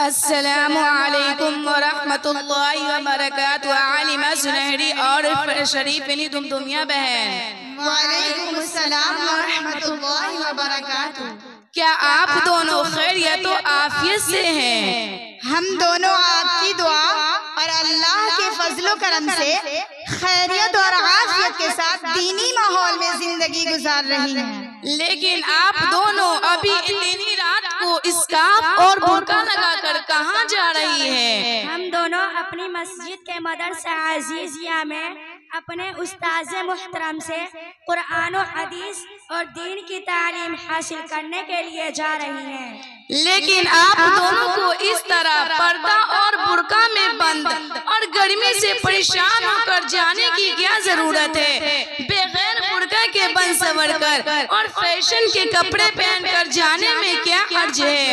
अस्सलामुअलैकुम वरहमतुल्लाहि वबरकातुहू। आलिमा सुनहरी और शरीफनी दुमदुमिया बहन, वालेकुम अस्सलाम वरहमतुल्लाहि वबरकातुहू। क्या आप दोनों खैरियत और आफियत से हैं? हम दोनों आपकी दुआ और अल्लाह के फजलो करम से खैरियत और आफियत के साथ दीनी माहौल में जिंदगी गुजार रही हैं। लेकिन आप दोनों अभी इतनी रात को स्कार्फ और बुर्का लगाकर कहाँ जा रही है? हम दोनों अपनी मस्जिद के मदरसा अजीजिया में अपने उस्ताद मुहतरम से कुरान और हदीस और दीन की तालीम हासिल करने के लिए जा रही हैं। लेकिन आप दोनों को इस तरह पर्दा और बुर्का में बंद और गर्मी से परेशान होकर जाने की क्या जरूरत है? बगैर बुर्का के बन सवर कर और फैशन के कपड़े पहनकर जाने में क्या अर्ज है?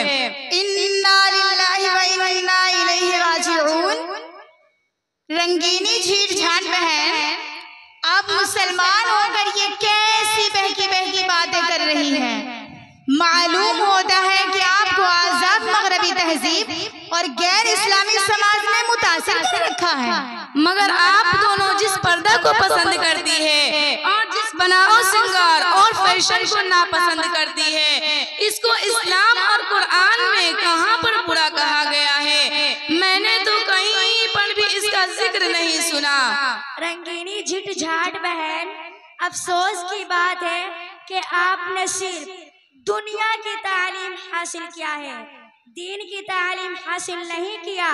इन्ना लिल्लाहि व इन्ना इलैहि राजिऊन। रंगीनी झीठ झाट बहन, आप मुसलमान होकर ये कैसी बहकी बहकी बातें कर रही हैं? मालूम होता है कि आपको आजाद मगरबी तहजीब और गैर इस्लामी समाज ने मुतासिर कर रखा है। मगर आप दोनों जिस पर्दा को पसंद करती है और जिस बनाओ श्रृंगार और फैशन को नापसंद करती है, इसको इस्लाम और कुरान में कहाँ पर बुरा कहा गया है? मैंने तो कहीं पर भी इसका जिक्र नहीं सुना। रंगीनी झिट झाट बहन, अफसोस की बात है कि आपने सिर्फ दुनिया की तालीम हासिल किया है, दीन की तालीम हासिल नहीं किया।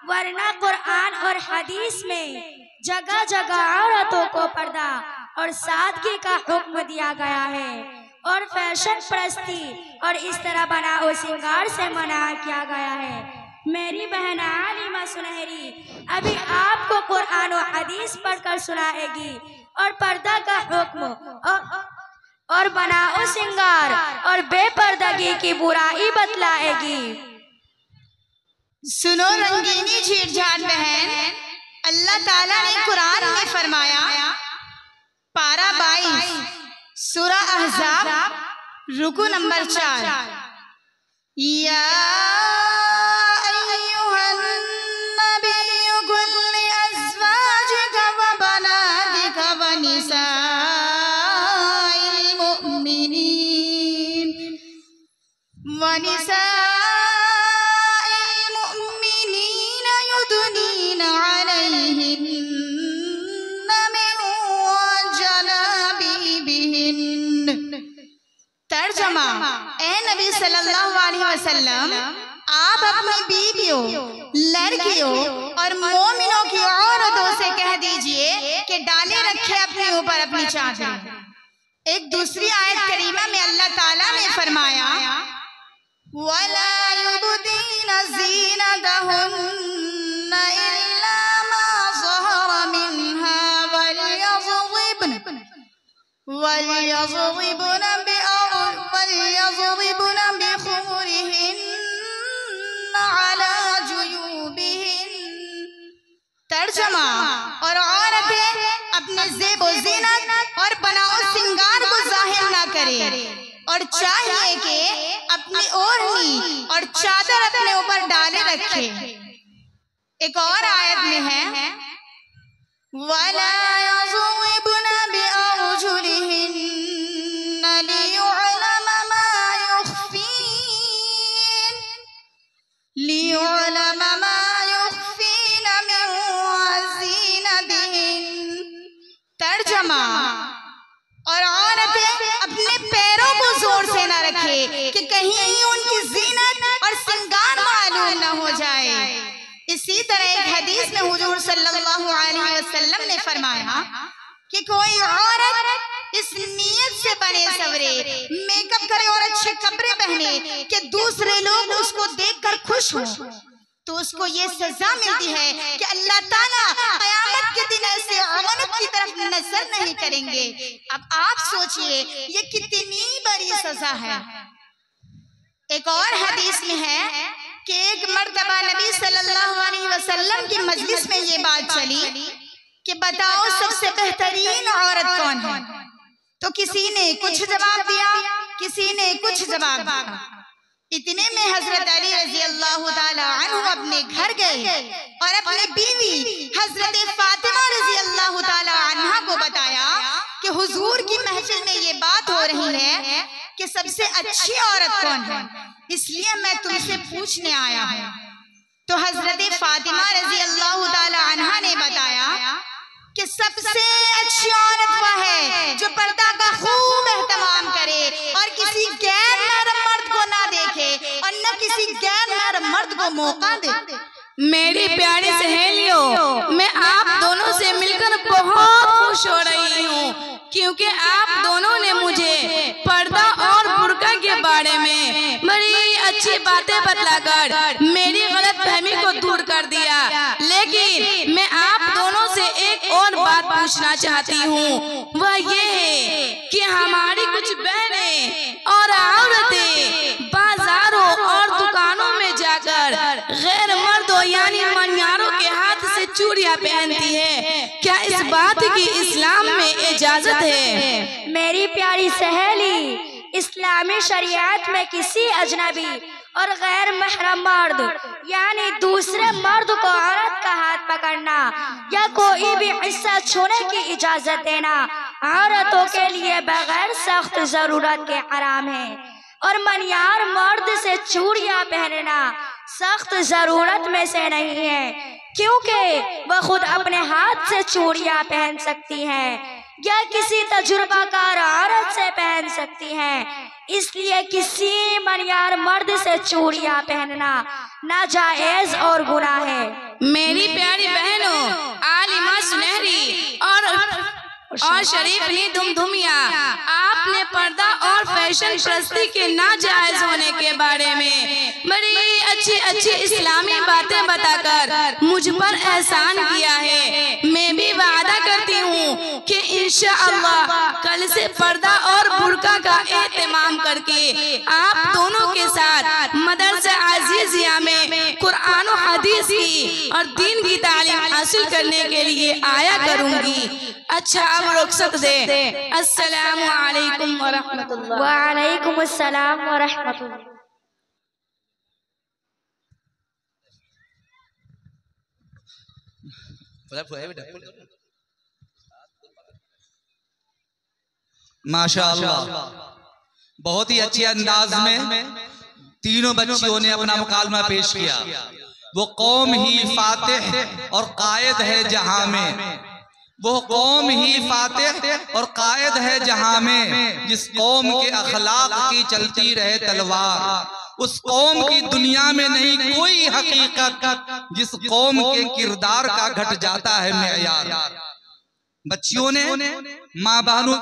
वरना कुरान और हदीस में जगह जगह औरतों को पर्दा और सादगी का हुक्म दिया गया है और फैशन परस्ती और इस तरह बनाओ श्रृंगार से मना किया गया है। मेरी बहन आलिमा सुनहरी अभी आपको कुरान और हदीस पढ़कर सुनाएगी और पर्दा का हुक्म और बनाओ श्रृंगार और बेपर्दगी की बुराई बतलाएगी। सुनो रंगीनी झीठ झाट बहन, अल्लाह ताला ने कुरान में फरमाया, पारा 22 सूरा अहज़ाब रुकू नंबर 4, या अय्युहन नबिय्यु कुल लिअज़वाजिका व बनातिका व निसाइल मुमिनीन व तर्जमा, ए नबी सल्लल्लाहु अलैहि वसल्लम, आप अपनी बीवियों, लड़कियों और मोमिनों की औरतों से कह दीजिए कि डाले रखे अपने ऊपर अपनी चादर। एक दूसरी आयत करीमा में अल्लाह ताला ने फरमाया, वला युबदीना ज़ीनतहुन्ना इल्ला मा ज़हरा मिन्हा वलयज़रिबन बिखुमुरिहिन्ना अला जुयूबिहिन। तर्जमा, और औरतें अपने ज़ेबो ज़ीनत और बनाओ श्रृंगार को जाहिर ना करें और चाहिए कि अपनी ओढ़नी और चादर अपने ऊपर डाले रखे। एक और आयत में है, वला यज़रिबन बिअरजुलिहिन्ना लियुअलम मा युख्फीन मिन ज़ीनतिहिन। तर्जमा, और औरतें अपने पैरों को जोर से न रखे कि कहीं उनकी जीनत और श्रृंगार मालूम न हो जाए। इसी तरह एक हदीस में हुजूर सल्लल्लाहु अलैहि वसल्लम ने फरमाया कि कोई औरत इस नियत से बने सवरे, मेकअप करे और अच्छे कपड़े पहने कि दूसरे लोग उसको देखकर खुश हों, तो उसको ये सजा मिलती है कि अल्लाह ताला क़यामत के दिन ऐसे औरत की तरफ नजर नहीं करेंगे। अब आप सोचिए ये कितनी बड़ी सजा है। एक और हदीस में है कि एक मर्तबा नबी सल्लल्लाहु अलैहि वसल्लम की मजलिस में ये बात चली कि बताओ सबसे बेहतरीन औरत कौन है? तो किसी ने कुछ जवाब दिया, किसी ने कुछ जवाब दिया। इतने में हजरत अली रजी अल्लाह ताला अपने घर गए और अपनी बीवी हजरत फातिमा रजी अल्लाह ताला अन्हा को बताया कि हुजूर की महफिल में ये बात हो रही है कि सबसे अच्छी औरत कौन है, इसलिए मैं तुमसे पूछने आया हूँ। तो हजरत फातिमा रजी अल्लाह ताला अन्हा ने बताया कि सबसे अच्छी औरत वह है जो पर्दा का खूब एहतमाम करे और किसी गैर महरम मर्द को ना देखे और न किसी गैर महरम मर्द को मौका दे। मेरी प्यारी सहेलियों, मैं आप दोनों से मिलकर बहुत खुश हो रही हूँ क्योंकि आप दोनों ने मुझे पर्दा और बुर्का के बारे में बड़ी अच्छी बातें बतलाकर मेरी गलतफहमी को दूर कर दिया। लेकिन मैं आप दोनों से एक और बात पूछना चाहती हूँ, वह ये है कि हमारी कुछ बहनें और औरतें बाजारों और दुकानों में जाकर गैर मर्दों यानी मनियारों के हाथ से चूड़ियां पहनती है। क्या इस बात की इस्लाम में इजाजत है? मेरी प्यारी सहेली, इस्लामी शरीयत में किसी अजनबी और गैर महरम मर्द यानी दूसरे मर्द को औरत का हाथ पकड़ना या कोई भी हिस्सा छूने की इजाजत देना औरतों के लिए बगैर सख्त जरूरत के हराम है और मनियार मर्द से चूड़ियां पहनना सख्त जरूरत में से नहीं है, क्योंकि वह खुद अपने हाथ से चूड़ियां पहन सकती हैं या किसी तजुर्बाकार औरत से पहन सकती हैं। इसलिए किसी मनियार मर्द से चूड़ियां पहनना नाजायज और गुनाह है। मेरी प्यारी बहनों, आलिमा सुनहरी और शरीफ दुमदुमिया, आपने पर्दा और फैशन परस्ती के नाजायज होने के बारे में बड़ी अच्छी इस्लामी बातें बताकर मुझ पर एहसान किया है। मैं भी वादा करती हूँ कि इंशाअल्लाह कल से पर्दा और बुर्का का एहतमाम करके आप दोनों के साथ मदरसा अजीजिया में कुरान और हदीस की और दीन की तालीम हासिल करने के लिए आया करूँगी। अच्छा, अब रुखसत दे। अस्सलामु अलैकुम व रहमतुल्लाह। वालेकुम अस्सलाम व रहमतुल्लाह। माशाअल्लाह, बहुत ही अच्छे अंदाज में तीनों बच्चियों ने अपना मुकालमा पेश किया। वो कौम ही फातिह और कायद है जहां में, वो कौम ही फातिह और कायद है जहां में, जिस कौम के अखलाक की चलती रहे तलवार, उस कौम की दुनिया में नहीं कोई हकीकत जिस कौम के किरदार का घट जाता है मेयार। बच्चियों ने माँ बहनों